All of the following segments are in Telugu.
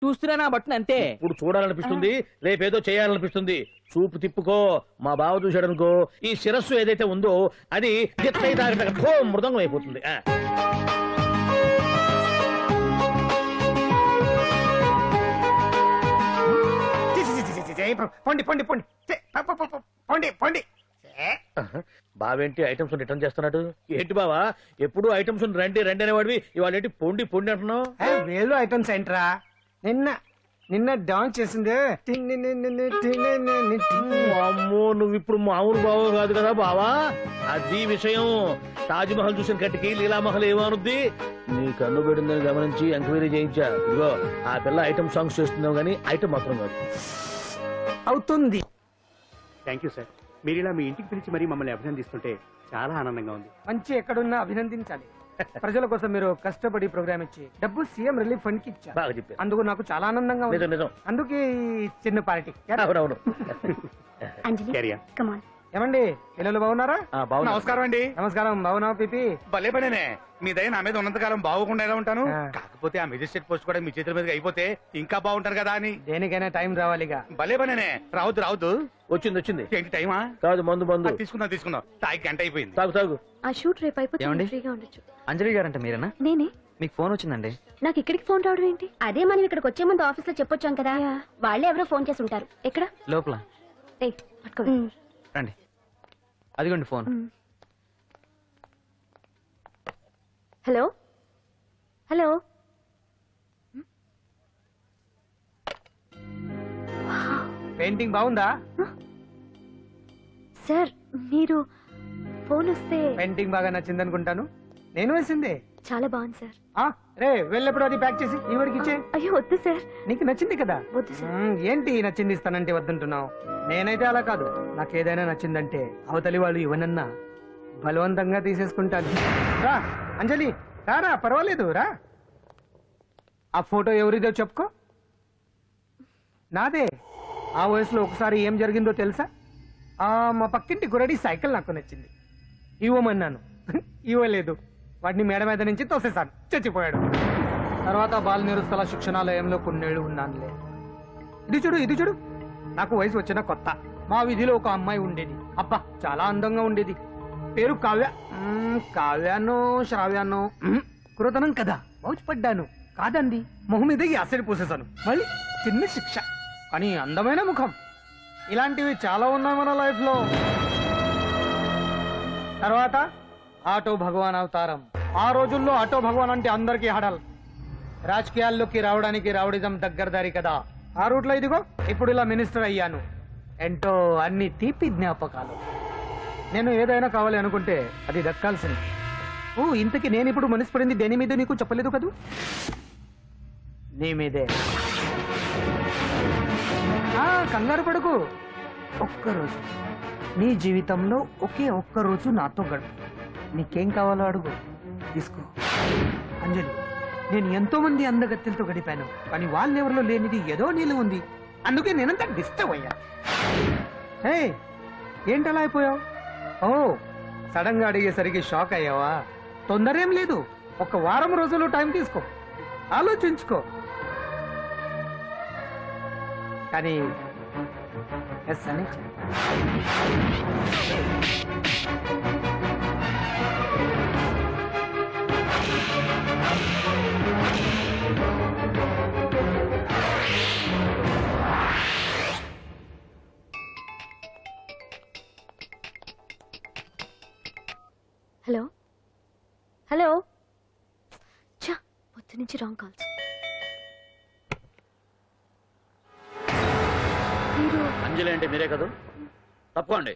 చూస్తున్నా నా బట్టను అంతే. ఇప్పుడు చూడాలనిపిస్తుంది, రేపేదో చేయాలనిపిస్తుంది. చూపు తిప్పుకో, మా బావ చూశాడనుకో ఈ శిరస్సు ఏదైతే ఉందో అది మృదంగం అయిపోతుంది. పొండి పొండి పొండి పొండి పొండి. బావేంటి ఐటమ్స్ రిటర్న్ చేస్తున్నాడు? ఏంటి బావా ఎప్పుడు ఐటమ్స్ రండి రండి అనేవాడివి, ఇవాళ ఏంటి పొండి పొండి అంటున్నావు? వేలు ఐటమ్స్ ఏంట్రా? నిన్న డాన్స్ చేసింది. అమ్మో నువ్వు ఇప్పుడు మామూలు బావ కాదు కదా బావా. అది విషయం. తాజ్ మహల్ చూసిన కట్టికి లీలామహల్ ఏమనుద్ది? నీ కన్ను పెడిందని గమనించి ఎంక్వైరీ చేయించా. ఇదిగో ఆ పిల్ల ఐటమ్ సాంగ్స్ చేస్తున్నావు కానీ ఐటమ్ మాత్రం కాదు. అవుతుంది. Thank you sir. మీరు ఇలా మీ ఇంటికి పిలిచి మరీ మమ్మల్ని అభినందిస్తుంటే చాలా ఆనందంగా ఉంది. మంచి ఎక్కడున్నా అభినందించాలి. ప్రజల కోసం మీరు కష్టపడి ప్రోగ్రామ్ ఇచ్చి డబ్బు సీఎం రిలీఫ్ ఫండ్ కి ఇచ్చారు. బాగా చెప్పారు. అందుకు నాకు చాలా ఆనందంగా ఉంది. నిజం. అందుకే చిన్న పార్టీ. అవునవును. ఏమండి పిల్లలు బాగున్నారా? నమస్కారం అండి. నమస్కారం. బాగున్నావా పిపి? భలే పనేనే. మీ దయ నా మీద ఉన్నంతకాలం బాగోకుండా ఎలా ఉంటాను. కాకపోతే ఆ మెజిస్ట్రేట్ పోస్ట్ కూడా మీ చేతుల మీద అయిపోతే ఇంకా బాగుంటారు కదా అని. దేనికైనా టైం రావాలిగా. భలే పనేనే. రావద్దు. వచ్చింది. ఏంటి టైమా? కాదు మందు. తీసుకుందాం. తాగి గంట అయిపోయింది. తాగు. ఆ షూట్ రేపు అయిపోతే ఫ్రీగా ఉండొచ్చు. అంజలి గారంట మీరేనా? నేనే. మీకు ఫోన్ వచ్చిందండి. నాకు ఇక్కడికి ఫోన్ రావడం ఏంటి? అదే మనం ఇక్కడికి వచ్చే ముందు ఆఫీస్ లో చెప్పొచ్చాం కదా, వాళ్ళే ఎవరో ఫోన్ చేసి ఉంటారు. ఎక్కడ? లోపల. రండి. అదిగోండి ఫోన్. హలో. పెయింటింగ్ బాగుందా సార్? మీరు ఫోన్ వస్తే పెయింటింగ్ బాగా నచ్చింది అనుకుంటాను. నేను వేసిందే. చాలా బాగుంది సార్. రే వెళ్ళప్పుడు అది ప్యాక్ చేసి ఈవిడికి ఇచ్చే. అయ్యో వద్దు సార్. నీకు నచ్చింది కదా. వద్దు సార్. ఏంటి నచ్చింది ఇస్తానంటే వద్దంటున్నావు? నేనైతే అలా కాదు. నాకేదైనా నచ్చిందంటే అవతలి వాళ్ళు ఇవ్వనన్నా బలవంతంగా తీసేసుకుంటాను. రా అంజలి రా. పర్వాలేదు రా. ఆ ఫోటో ఎవరిదో చెప్పుకో. నాదే. ఆ వయసులో ఒకసారి ఏం జరిగిందో తెలుసా? మా పక్కింటి గురడి సైకిల్ నాకు నచ్చింది. ఇవ్వమన్నాను, ఇవ్వలేదు. వాడిని మేడ మీద నుంచి తోసేశాను. చచ్చిపోయాడు. తర్వాత బాల నిరుస్తల శిక్షణాలయంలో కొన్నేళ్లు ఉన్నానులే. ఇది చూడు. నాకు వయసు వచ్చిన కొత్త. మా వీధిలో ఒక అమ్మాయి ఉండేది. అబ్బా చాలా అందంగా ఉండేది. పేరు కావ్యానో శ్రావ్యానో. కృతనం కదా. మౌచిపడ్డాను. కాదండి, మొహం మీద యాసిడ్ పూసేశాను. మళ్ళీ చిన్న శిక్ష. కానీ అందమైన ముఖం. ఇలాంటివి చాలా ఉన్నాయి మన లైఫ్ లో. తర్వాత ఆటో భగవాన్ అవతారం. ఆ రోజుల్లో ఆటో భగవాన్ అంటే అందరికీ హడల్. రాజకీయాల్లోకి రావడానికి రౌడిజం దగ్గరదారి కదా. ఆ రూట్లో ఇదిగో ఇప్పుడు ఇలా మినిస్టర్ అయ్యాను. ఏంటో అన్ని తీపి జ్ఞాపకాలు. నేను ఏదైనా కావాలి అనుకుంటే అది దక్కాల్సింది. ఇంతకీ నేను ఇప్పుడు మనసు పడింది దేని మీద నీకు చెప్పలేదు కదూ? నీ మీదే. కంగారు పడకు. ఒక్కరోజు నీ జీవితంలో ఒక్క రోజు నాతో గడుపు. నీకేం కావాలో అడుగు, తీసుకో. అంజలి, నేను ఎంతో మంది అందగత్తెలతో గడిపాను, కానీ వాళ్ళెవరిలో లేనిది ఏదో నీళ్ళు ఉంది. అందుకే నేనంతా డిస్టర్బ్ అయ్యా. ఏంటలా అయిపోయావు? సడన్ గా అడిగేసరికి షాక్ అయ్యావా? తొందరేం లేదు. ఒక వారం రోజులు టైం తీసుకో, ఆలోచించుకో. కానీ ఎస్ అని హలో. పొద్దు నుంచి రాంగ్ కాల్స్. అంజలి అంటే మీరే కదా? తప్పకోండి.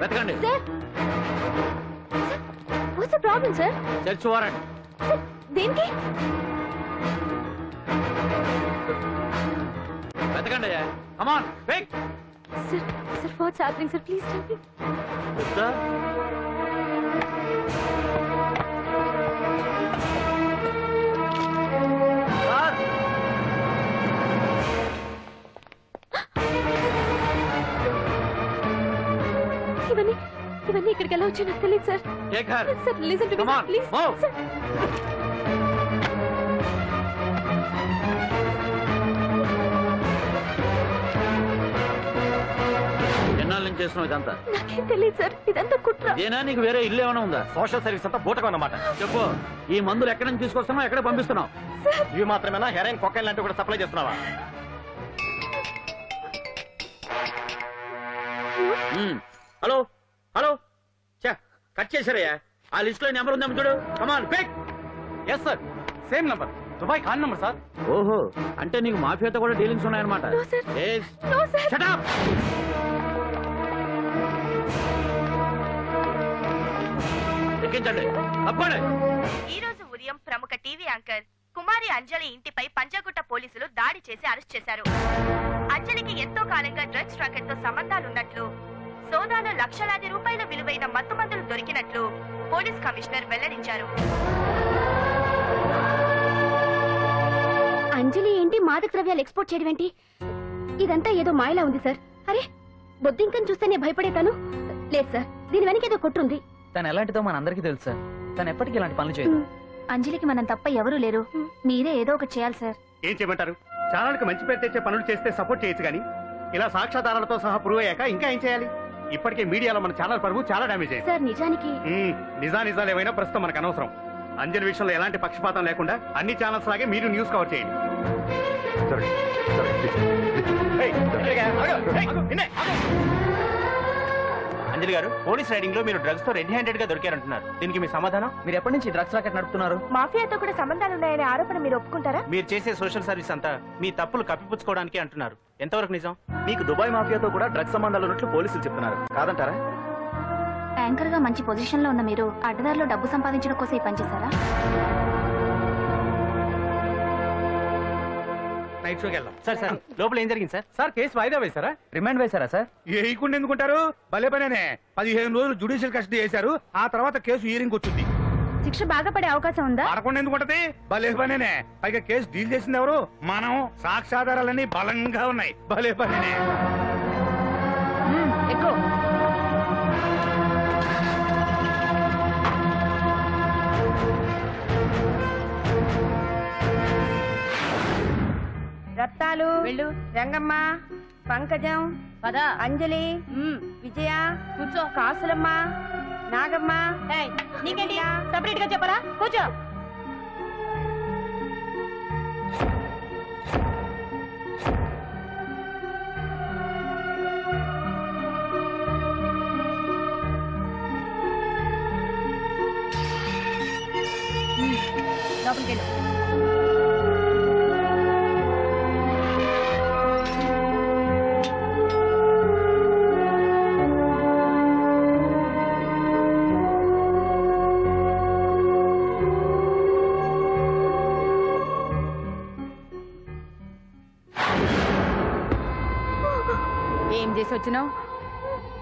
వెతకండి. What's the problem sir? Search warrant. దేనికి? వెతకండి. Come on quick. Sir, what's happening, sir? Please tell me. Sister? ఇవన్నీ ఇక్కడికి ఎలా వచ్చాయి నాకు తెలియదు sir. Take her. Sir, listen to me, Come on, please. move. Sir. చేస్తున్నావు ఇదంతా? నాకేం తెలియదు సార్, ఇదంతా కుట్ర. ఇదేనా నీకు వేరే ఇల్లు ఏమైనా ఉందా? సోషల్ సర్వీస్ అంతా బూటకం అన్నమాట. చెప్పు, ఈ మందులు ఎక్కడి నుంచి తీసుకొస్తున్నావు, ఎక్కడ పంపిస్తున్నావు? ఇవి మాత్రమేనా? హెరాయిన్, కొకైన్ లాంటివి కూడా సప్లై చేస్తున్నావా? హలో హలో, కట్ చేశారయ్యా. ఆ లిస్ట్ లో నెంబర్ ఉందా చూడు. Come on pick. Yes sir, same number, Dubai Khan number sir. ఓహో, అంటే నీకు మాఫియాతో కూడా డీలింగ్స్ ఉన్నాయన్నమాట. No, sir. Yes. No, sir. Shut up. ఎక్కించండి, తప్పండి. ఈ రోజు ఉదయం ప్రముఖ టీవీ యాంకర్ కుమారి అంజలి ఇంటిపై పంజాగుట్ట పోలీసులు దాడి చేసి అరెస్ట్ చేశారు. అంజలికి ఎంతో కాలంగా డ్రగ్స్ రాకెట్ తో సంబంధాలున్నట్లు, సోదాలో లక్షలాది రూపాయల విలువైన మత్తుమందులు దొరికినట్లు పోలీస్ కమిషనర్ వెల్లడించారు. అంజలి ఏంటి మాదక ద్రవ్యాలు ఎక్స్పోర్ట్ చేయడం ఏంటి? ఇదంతా ఏదో మాయలా ఉంది సార్. అరే, బొద్దింకని చూస్తేనే భయపడేతాను. లేదు సార్, దీని వెనక ఏదో కొట్టుంది. తను ఎలాంటిదో మన అందరికీ తెలుసు సార్. తను ఎప్పటికీ ఇలాంటి పనులు చేయదు. అంజలికి మనం తప్ప ఎవరూ లేరు. మీరే ఏదో ఒకటి చేయాలి సార్. ఏం చేయమంటారు? ఛానల్కి మంచి పేరు తెచ్చే పనులు చేస్తే సపోర్ట్ చేయొచ్చు కానీ ఇలా సాక్ష్యాధారాలతో సహా ప్రూవ్ అయ్యాక ఇంకా ఏం చేయాలి? ఇప్పటికే మీడియాలో మన ఛానల్ పరువు చాలా డ్యామేజ్ అయింది. సార్ నిజానికి నిజాలు ఏమైనా ప్రస్తుతం మనకు అనవసరం. అంజలి విషయంలో ఎలాంటి పక్షపాతం లేకుండా అన్ని ఛానల్స్ లాగే మీరు న్యూస్ కవర్ చేయండి. అంజలి గారు, పోలీస్ రైడింగ్ లో మీరు డ్రగ్స్ తో రెడ్ హ్యాండెడ్ గా దొరికారంటున్నారు. దీనికి మీ సమాధానం? మీరు ఎప్పటి నుంచి డ్రగ్స్ రాకెట్ నడుపుతున్నారు? మాఫియాతో కూడా సంబంధాలున్నాయనే ఆరోపణ మీరు ఒప్పుకుంటారా? మీరు చేసే సోషల్ సర్వీస్ అంతా మీ తప్పులు కప్పిపుచ్చుకోవడానికి అంటున్నారు. ఎంతవరకు నిజం? మీకు దుబాయ్ మాఫియాతో కూడా డ్రగ్స్ సంబంధాలు ఉన్నట్లు పోలీసులు చెప్తున్నారు, కాదంటారా? యాంకర్ గా మంచి పొజిషన్ లో ఉన్న మీరు అడ్డదారిలో డబ్బు సంపాదించడం కోసం ఈ పని చేశారా? నైట్ షోకి వెళ్దాం. సార్ సార్, లోపల ఏం జరిగింది సార్? సార్ కేసు వాయిదా వేశారా? రిమాండ్ వేశారా సార్? వేయకుండా ఎందుకుంటారు? భలే పనేనే. 15 రోజులు జుడిషియల్ కస్టడీ చేశారు. ఆ తర్వాత కేసు హియరింగ్ వచ్చింది. శిక్ష బాగా పడే అవకాశం ఉందా? పడకుండా ఎందుకుంటది? భలే పనేనే. పైగా కేసు డీల్ చేసింది ఎవరు? మనం. సాక్ష్యాధారాలన్నీ బలంగా ఉన్నాయి. భలే పనేనే. ఎక్కువ రత్తాలు, రంగమ్మ, పంకజం, అంజలి, విజయ, కూర్చో, కాసులమ్మ, నాగమ్మ. నీకేంటి సపరేట్ గా చెప్పరా? కూర్చో. లోపలికెళ్ళు. ఏం చేసి వచ్చినావు?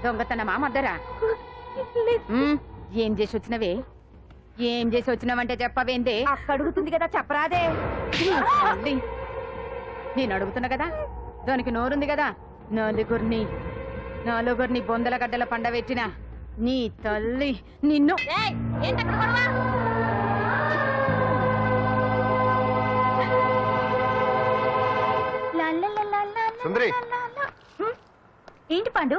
దొంగతనమా మద్దరా? ఏం చేసి వచ్చినవే? ఏం చేసి వచ్చినావంటే చెప్పవేందే? అక్క అడుగుతుంది కదా, చెప్పరాదే. నేను అడుగుతున్నా కదా, దానికి నోరుంది కదా. నలుగురిని బొందల గడ్డల పండబెట్టిన నీ తల్లి నిన్ను. సుందరి, ఏంటి పండు?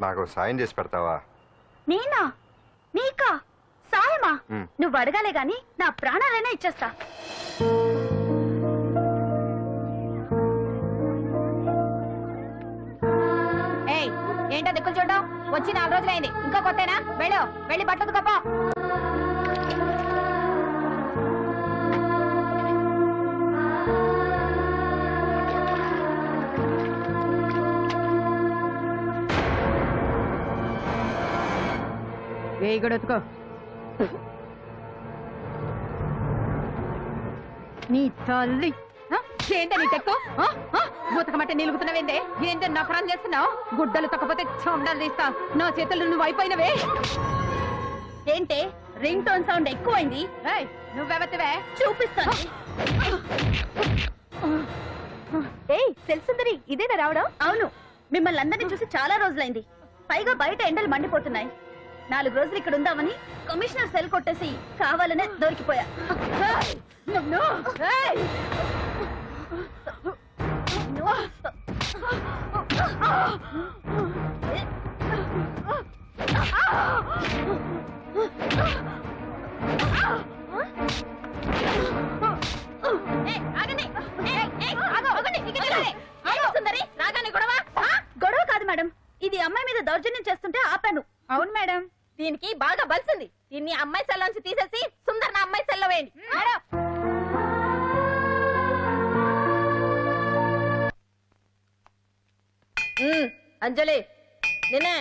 నాకు సాయం చేసి పెడతావా? నేనా? నీకా సాయమా? నువ్వు అడగాలే గాని నా ప్రాణాలైనా ఇచ్చేస్తా. ఏయ్, ఏంటో దిక్కులు చూడడం? వచ్చి 4 రోజులైంది, ఇంకా కొత్తేనా? వెళ్ళి బట్టలు కప్ప. వేయి కూడా ఎత్తుకో. నీ తల్లి ఏంటో నీ తెక్కు బూతకమంటే నిలుగుతున్నావేందే? ఏంటో నఫరం చేస్తున్నావు? గుడ్డలు తక్కపోతే చొండాలు తీస్తా. నా చేతులు నువ్వు అయిపోయినవే. ఏంటే రింగ్ టోన్ సౌండ్ ఎక్కువైంది? నువ్వెవతివే? చూపిస్తాను. ఏయ్ సెల్సుందరి, ఇదేనా రావడం? అవును, మిమ్మల్ని అందరినీ చూసి చాలా రోజులైంది. పైగా బయట ఎండలు మండిపోతున్నాయి. 4 రోజులు ఇక్కడ ఉందామని కమిషనర్ సెల్ కొట్టేసి కావాలనే దొరికిపోయా. బాగా బలిసింది. దీన్ని అమ్మాయి సెల్లోంచి తీసేసి సుందర్ నా అమ్మాయి సెల్లో వేయండి. అంజలి నేనే.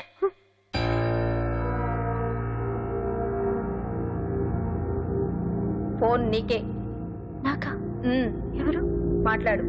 ఫోన్ నీకే. నాకా? ఉమ్, ఎవరు? మాట్లాడు.